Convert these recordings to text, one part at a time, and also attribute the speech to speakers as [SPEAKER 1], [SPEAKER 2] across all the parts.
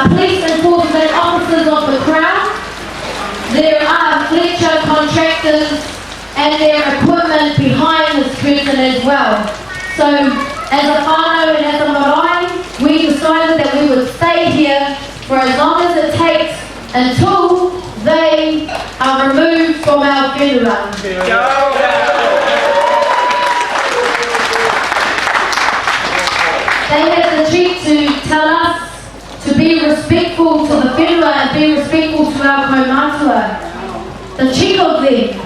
[SPEAKER 1] police enforcement officers of the Crown. There are Fletcher contractors and their equipment behind this curtain as well. So as a whanau and as a marae, we decided that we would stay here for as long as it takes until they are removed from our whenua. They had the cheek to tell us to be respectful to the whenua and be respectful to our kaumatua. The cheek of them.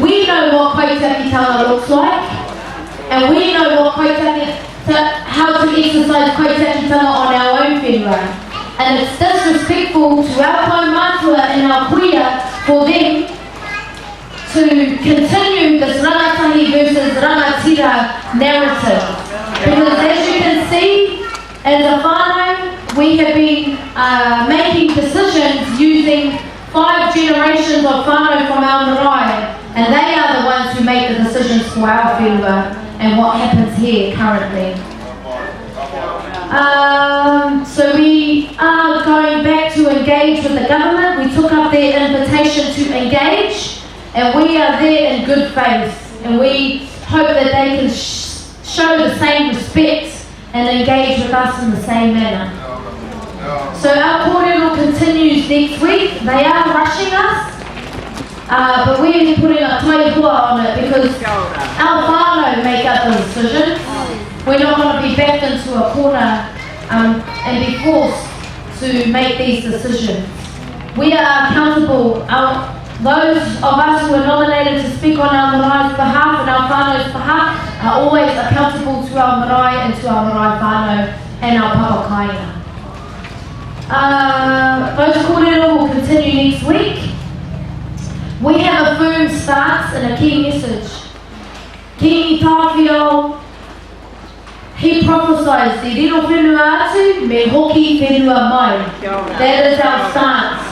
[SPEAKER 1] We know what koitakitanga looks like, and we know what how to exercise koitakitanga on our own whenua. And it's disrespectful to our kaumatua and our kuia for them to continue this rangatahi versus rangatira narrative. Because as you can see, as a whanau, we have been making decisions using 5 generations of whanau from our marae, and they are the ones who make the decisions for our whenua and what happens here currently. So we are going back to engage with the government. We took up their invitation to engage, and we are there in good faith, and we hope that they can show the same respect and engage with us in the same manner. So our kōrero continues next week. They are rushing us, but we're putting a taihua on it because our whānau make up the decisions. We're not going to be backed into a corner and be forced to make these decisions. We are accountable. Those of us who are nominated to speak on our marai's behalf and our whānau's behalf are always accountable to our marae and to our marae whānau and our papakainga. Those kōrero will continue next week. We have a firm stance and a key message. Ki Tāwhiao, he prophesies, te riro whenua atu, me hoki whenua mai. That is our stance.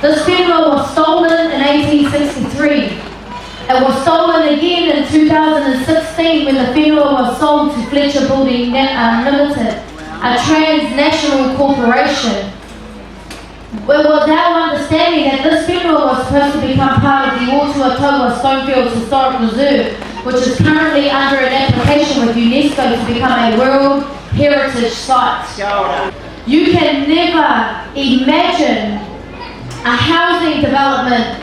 [SPEAKER 1] This whenua was stolen in 1863. It was stolen again in 2016 when the whenua was sold to Fletcher Building Limited, a transnational corporation. It was our understanding that this whenua was supposed to become part of the Ihumatao Stonefields Historic Reserve, which is currently under an application with UNESCO to become a World Heritage Site. You can never imagine a housing development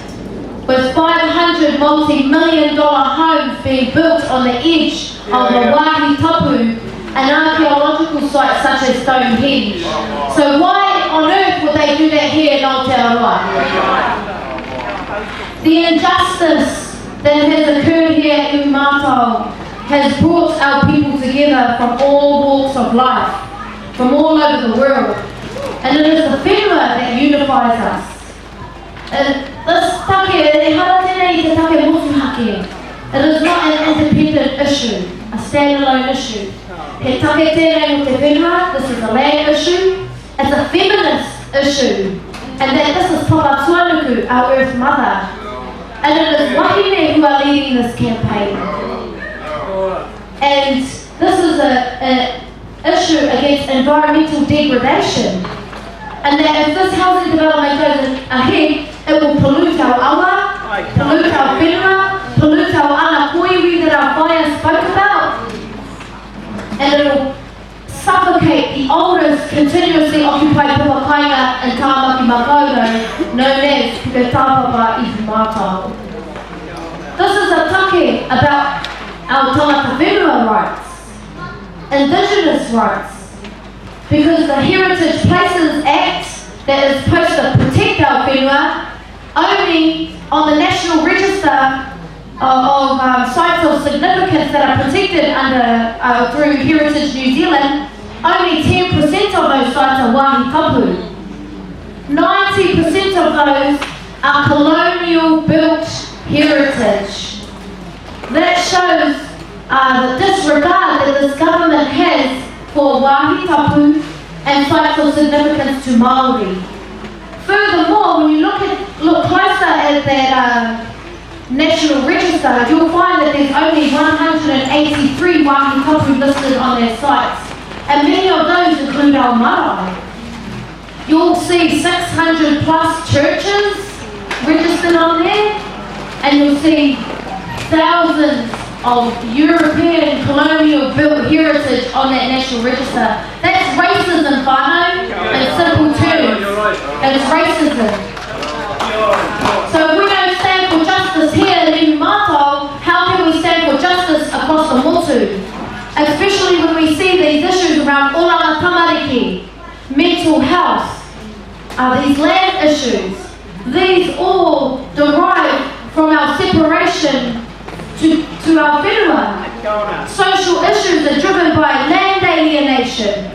[SPEAKER 1] with 500 multi-million-dollar homes being built on the edge of the Wāhi Tapu, an archaeological site such as Stonehenge. So why on earth would they do that here in Aotearoa? The injustice that has occurred here at Ihumatao has brought our people together from all walks of life, from all over the world. And it is the whenua that unifies us. And this take, e hara tēnei te take motuhake. It is not an independent issue, a standalone issue. He take tēnei mo te whenua, this is a land issue. It's a feminist issue. And that this is Papa Tuanuku, our Earth Mother. And it is wahine who are leading this campaign. And this is an issue against environmental degradation. And that if this housing development goes ahead, it will pollute our awa, pollute our whenua, pollute our ana powhiri that our whaia spoke about. And it will suffocate the oldest continuously occupied papakainga in Tāmaki Makaurau, known as Puke Tāpapa Ihumatao. This is a take about our tangata whenua rights, Indigenous rights, because the Heritage Places Act that is supposed to protect our whenua, only on the National Register of sites of significance that are protected under through Heritage New Zealand, only 10% of those sites are Wāhi Tapu. 90% of those are colonial built heritage. That shows the disregard that this government has for Wāhi Tapu and sites of significance to Māori. Furthermore, when you look closer at that National Register, you'll find that there's only 183 Wāhi Tapu listed on their sites, and many of those include our marae. you'll see 600 plus churches registered on there, and you'll see thousands of European colonial built heritage on that national register. That's racism, whanau, in simple terms. It's racism. So if we don't stand for justice here in Ihumatao, how can we stand for justice across the motu? Especially when we see these issues around oranga tamariki, mental health, these land issues. These all derive from our separation to our whenua. Social issues are driven by land alienation,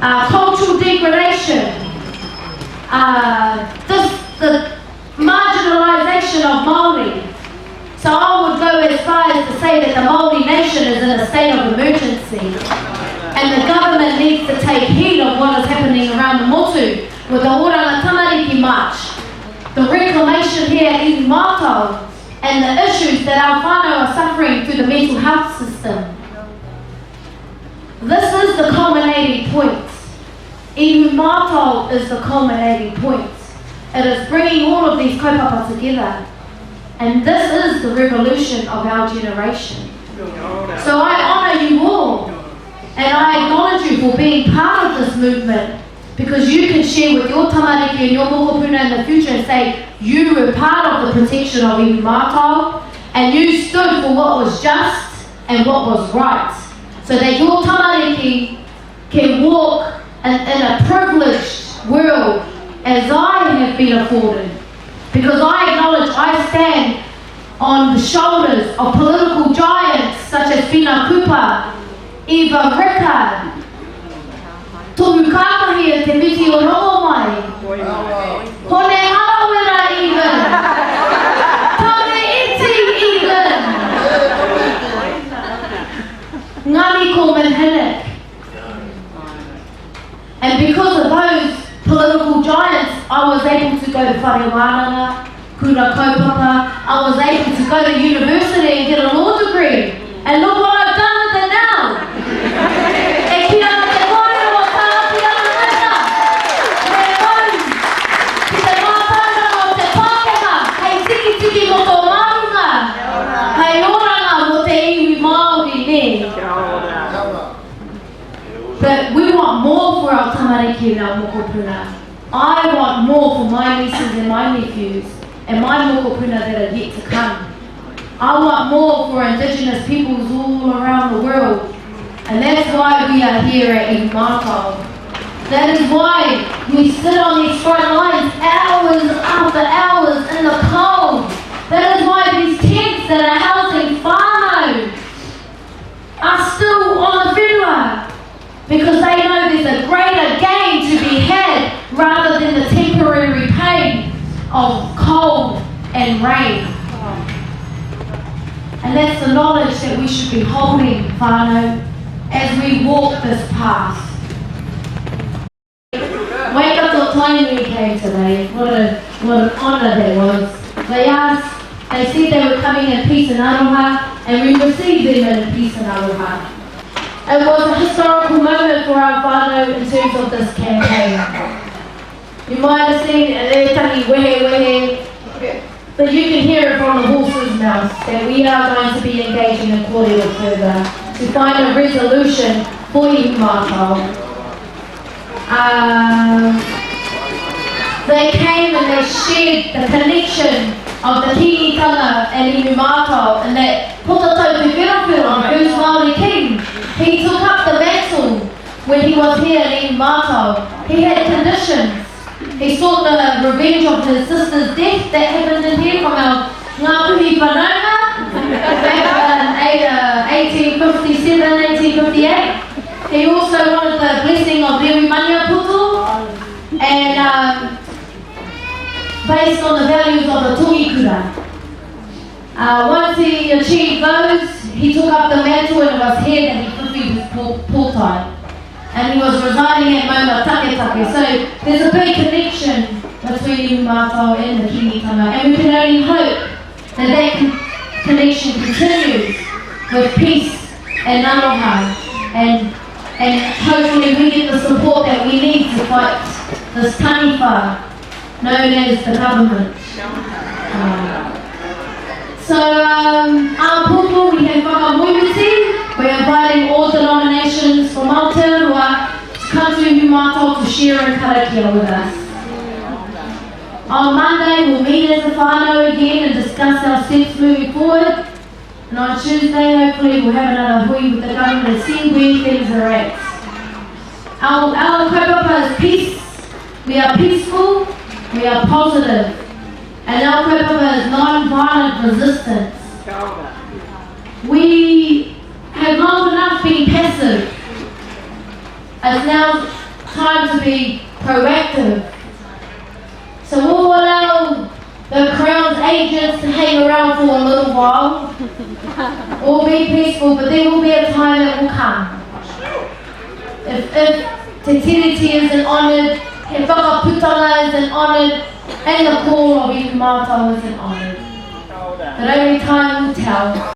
[SPEAKER 1] cultural degradation, the marginalisation of Māori. So I would go as far as to say that the Māori nation is in a state of emergency, and the government needs to take heed of what is happening around the motu with the Oranga Tamariki March, the reclamation here in Ihumatao, and the issues that our whānau are suffering through the mental health system. This is the culminating point. Ihumatao is the culminating point. It is bringing all of these kaupapa together. And this is the revolution of our generation. So I honour you all, and I acknowledge you for being part of this movement, because you can share with your tamariki and your mokopuna in the future and say you were part of the protection of Ihumatao, and you stood for what was just and what was right, so that your tamariki can walk in a privileged world as I have been afforded. Because I acknowledge I stand on the shoulders of political giants such as Whina Kupa, Eva Rika, Tohu Kāmahi and Te Miti o Rongo Hone Harawera even, Tane Iti even, Ngani ko Manhinik. And because of those political giants, I was able to go to Whare Wananga, Kuna Kaupapa. I was able to go to university and get a law degree. And look what I've done with it now. E kia ana te koe o tāpi ana wena. Me mau, ki te mātanga o te Pākehā, hei tiki tiki mo tō marunga. Hei oranga mo te iwi Māori ne. But we want more for our tamariki and our mokopuna. I want more for my nieces and my nephews and my mokopuna that are yet to come. I want more for Indigenous peoples all around the world. And that's why we are here at Ihumatao. That is why we sit on these front lines hours after hours in the cold. That is why these tents that are housing whānau are still on the whenua. Because they know there's a greater gain to be had rather than the temporary pain of cold and rain. And that's the knowledge that we should be holding, whānau, as we walk this path. Wake up till time we came today. What an honour that was. They said they were coming in peace and aroha, and we received them in peace and aroha. It was a historical moment for our whānau in terms of this campaign. You might have seen Tangi wehe, but you can hear it from the horse's mouth that we are going to be engaging in kōrero further to find a resolution for Ihumatao. They came and they shared the connection of the kingitanga and Ihumatao, and that Potatau Te Whenawhero, first Māori king. He took up the mantle when he was here in Ihumatao. He had conditions. He sought the revenge of his sister's death that happened in here from our Ngāpuhi Whananga back in 1857, 1858. He also wanted the blessing of Rewi Maniaputu, and based on the values of the tōhikura. Once he achieved those, he took up the mantle, and it was here that he fulfilled his portai. And he was residing at Maunga Taketake. So there's a big connection between Ihumatao and the kingitanga, and we can only hope that that connection continues with peace and aroha, and hopefully we get the support that we need to fight this taniwha, known as the government. So, our pūpō, we have whakamoemuti. We're inviting all denominations from Aotearoa to come to Ihumatao to share and karakia with us. On Monday, we'll meet as a whanau again and discuss our steps moving forward. And on Tuesday, hopefully, we'll have another hui with the government and see where things are at. Our kaupapa is peace. We are peaceful. We are positive. And our kaupapa is non-violent resistance. We have long enough been passive. It's now time to be proactive. So we'll allow the Crown's agents to hang around for a little while. We'll be peaceful, but there will be a time that will come. If Te Tiriti isn't honoured, if whakaputanga isn't honoured, and the call of Ihumatao isn't honoured. But only time will tell.